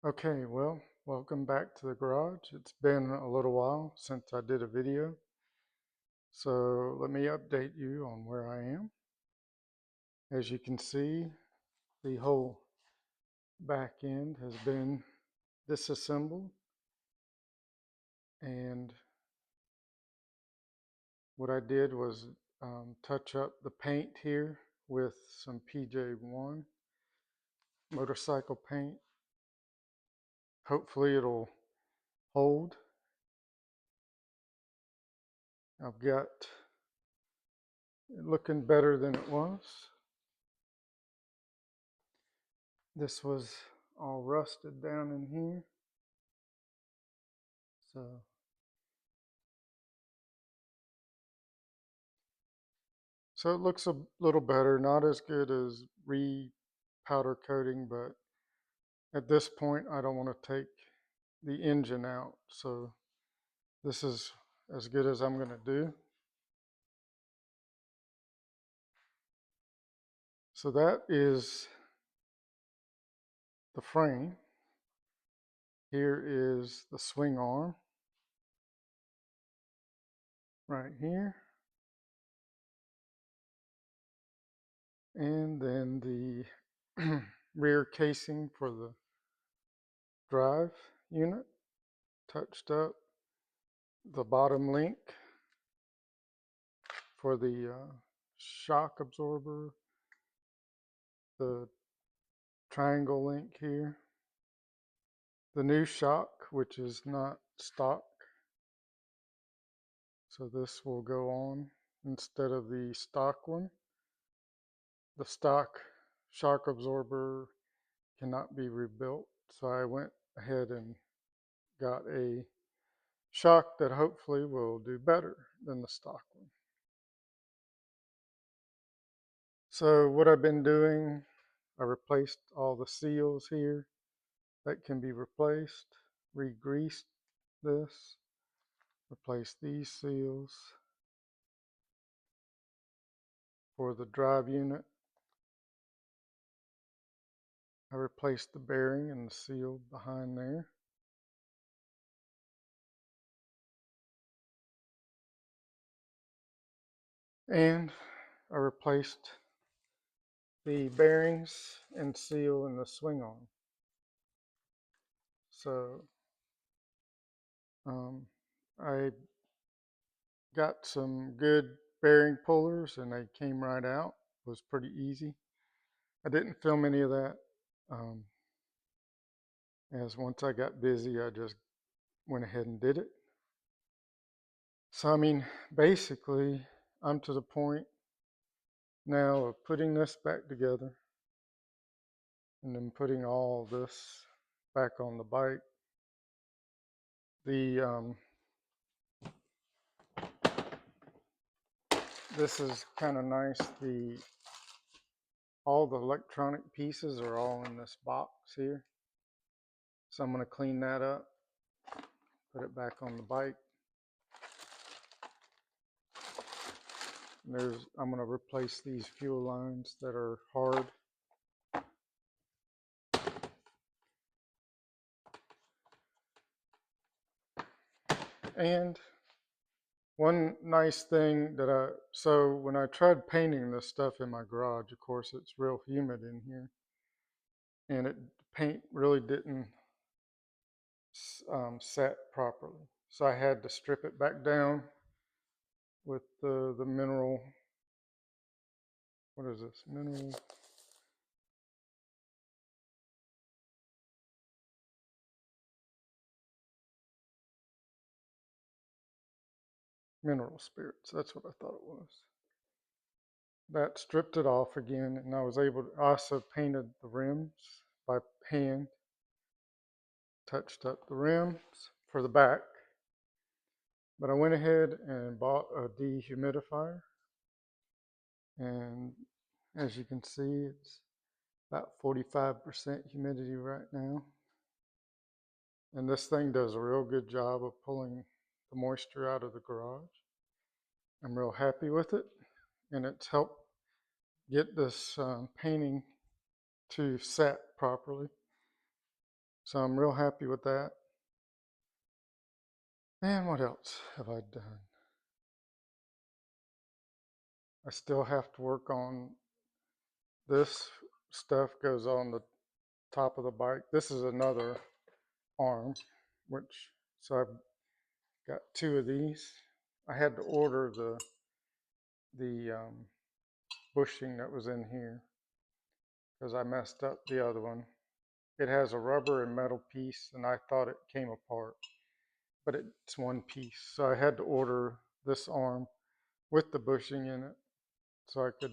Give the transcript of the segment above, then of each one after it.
Okay, well, welcome back to the garage. It's been a little while since I did a video, so let me update you on where I am. As you can see, the whole back end has been disassembled, and what I did was touch up the paint here with some PJ1 motorcycle paint. Hopefully it'll hold. I've got it looking better than it was. This was all rusted down in here. So it looks a little better, not as good as re-powder coating, but at this point I don't want to take the engine out. So this is as good as I'm going to do. So that is the frame. Here is the swing arm right here. And then the rear casing for the drive unit, touched up. The bottom link for the shock absorber, the triangle link here, the new shock, which is not stock, so this will go on instead of the stock one. The stock shock absorber cannot be rebuilt, so I went ahead and got a shock that hopefully will do better than the stock one. So what I've been doing, I replaced all the seals here that can be replaced, re-greased this, replaced these seals for the drive unit. I replaced the bearing and the seal behind there. And I replaced the bearings and seal in the swing arm. So I got some good bearing pullers and they came right out. It was pretty easy. I didn't film any of that, as once I got busy I just went ahead and did it. So I mean, basically I'm to the point now of putting this back together and then putting all this back on the bike. This is kind of nice. All the electronic pieces are all in this box here. So I'm going to clean that up, put it back on the bike. I'm going to replace these fuel lines that are hard. And one nice thing that so when I tried painting this stuff in my garage, of course it's real humid in here, and paint really didn't set properly. So I had to strip it back down with the mineral, what is this, mineral spirits, that's what I thought it was. That stripped it off again, and I was able to also painted the rims by hand, touched up the rims for the back. But I went ahead and bought a dehumidifier, and as you can see it's about 45% humidity right now, and this thing does a real good job of pulling the moisture out of the garage. I'm real happy with it, and it's helped get this painting to set properly. So I'm real happy with that. And what else have I done? I still have to work on this stuff goes on the top of the bike. This is another arm, so I've got two of these. I had to order the bushing that was in here because I messed up the other one. It has a rubber and metal piece, and I thought it came apart, but it's one piece. So I had to order this arm with the bushing in it so I could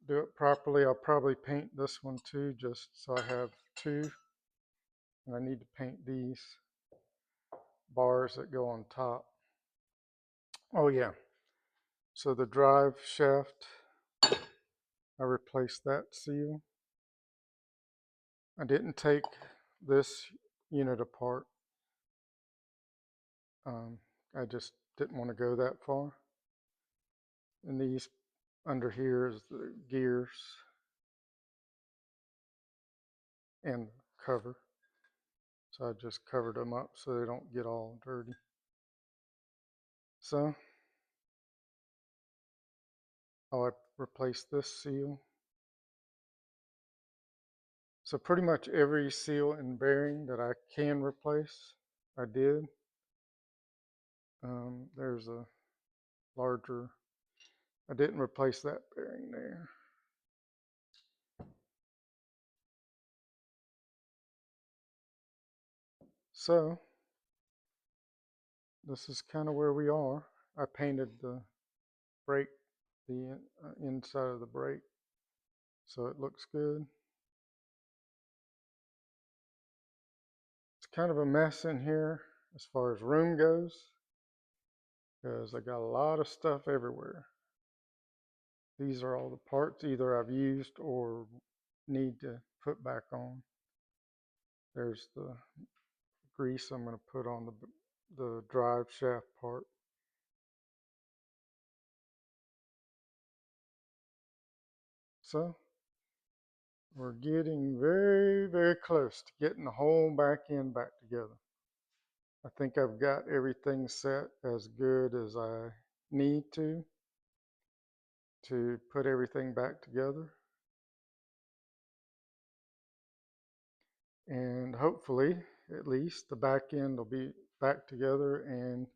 do it properly. I'll probably paint this one too, just so I have two. And I need to paint these bars that go on top. Oh yeah, so the drive shaft, I replaced that seal. I didn't take this unit apart. I just didn't want to go that far. And these under here is the gears and cover. So I just covered them up so they don't get all dirty. So I replaced this seal. So pretty much every seal and bearing that I can replace, I did. There's a larger, I didn't replace that bearing there. So this is kind of where we are. I painted the brake, the inside of the brake, so it looks good. It's kind of a mess in here as far as room goes, because I got a lot of stuff everywhere. These are all the parts either I've used or need to put back on. There's the grease I'm going to put on the drive shaft part. So we're getting very, very close to getting the whole back end back together. I think I've got everything set as good as I need to put everything back together. And hopefully, at least, the back end will be back together and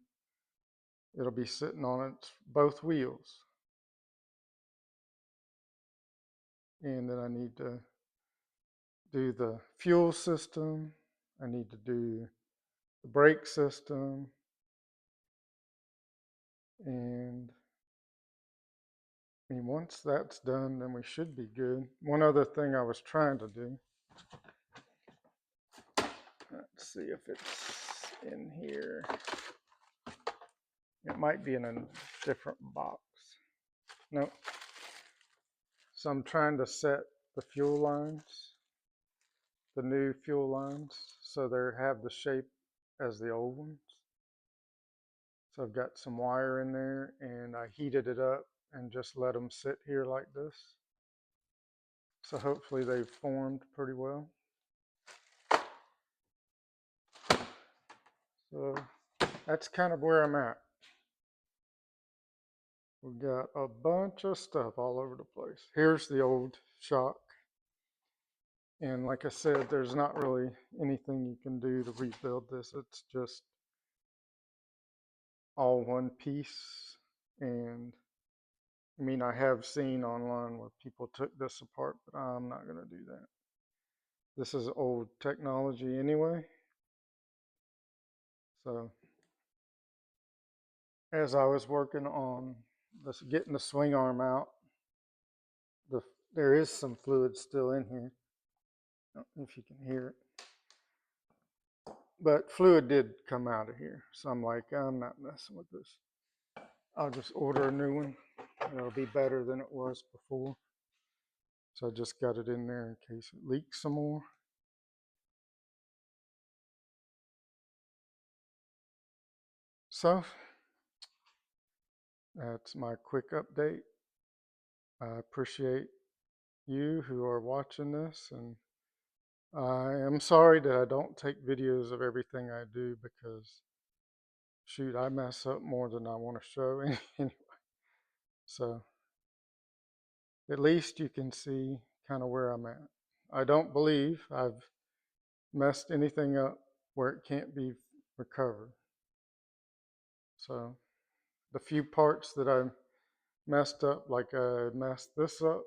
it'll be sitting on its both wheels. And then I need to do the fuel system. I need to do the brake system. And I mean, once that's done, then we should be good. One other thing I was trying to do, let's see if it's in here. It might be in a different box. Nope. So I'm trying to set the fuel lines, the new fuel lines, so they have the shape as the old ones. So I've got some wire in there and I heated it up and just let them sit here like this. So hopefully they've formed pretty well. So that's kind of where I'm at. We've got a bunch of stuff all over the place. Here's the old shock. And like I said, there's not really anything you can do to rebuild this. It's just all one piece. And I mean, I have seen online where people took this apart, but I'm not going to do that. This is old technology anyway. So as I was working on this, getting the swing arm out, there is some fluid still in here. I don't know if you can hear it. But fluid did come out of here. So I'm like, I'm not messing with this. I'll just order a new one. It'll be better than it was before. So I just got it in there in case it leaks some more. So that's my quick update. I appreciate you who are watching this and I am sorry that I don't take videos of everything I do because, shoot, I mess up more than I want to show anyway. So at least you can see kind of where I'm at. I don't believe I've messed anything up where it can't be recovered. So the few parts that I messed up, like I messed this up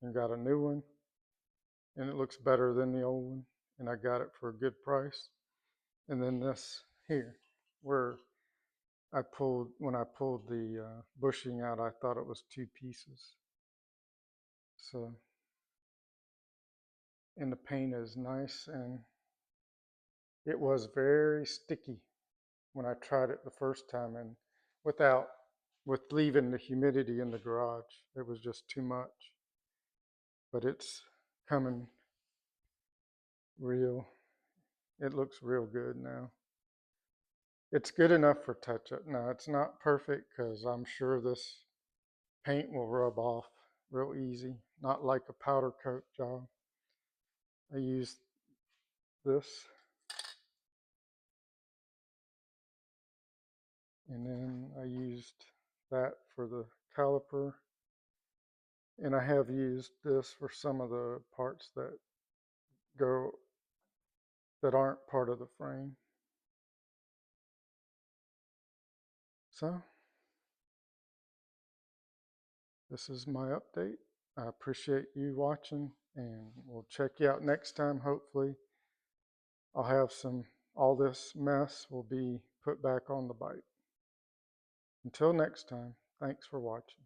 and got a new one, and it looks better than the old one, and I got it for a good price. And then this here, where when I pulled the bushing out, I thought it was two pieces. So, and the paint is nice, and it was very sticky when I tried it the first time, and without with leaving the humidity in the garage, it was just too much. But it's coming real. It looks real good now. It's good enough for touch-up. Now, it's not perfect because I'm sure this paint will rub off real easy, not like a powder coat job. I used this, and then I used that for the caliper, and I have used this for some of the parts that aren't part of the frame. So this is my update. I appreciate you watching, and we'll check you out next time. Hopefully I'll have all this mess will be put back on the bike. Until next time, thanks for watching.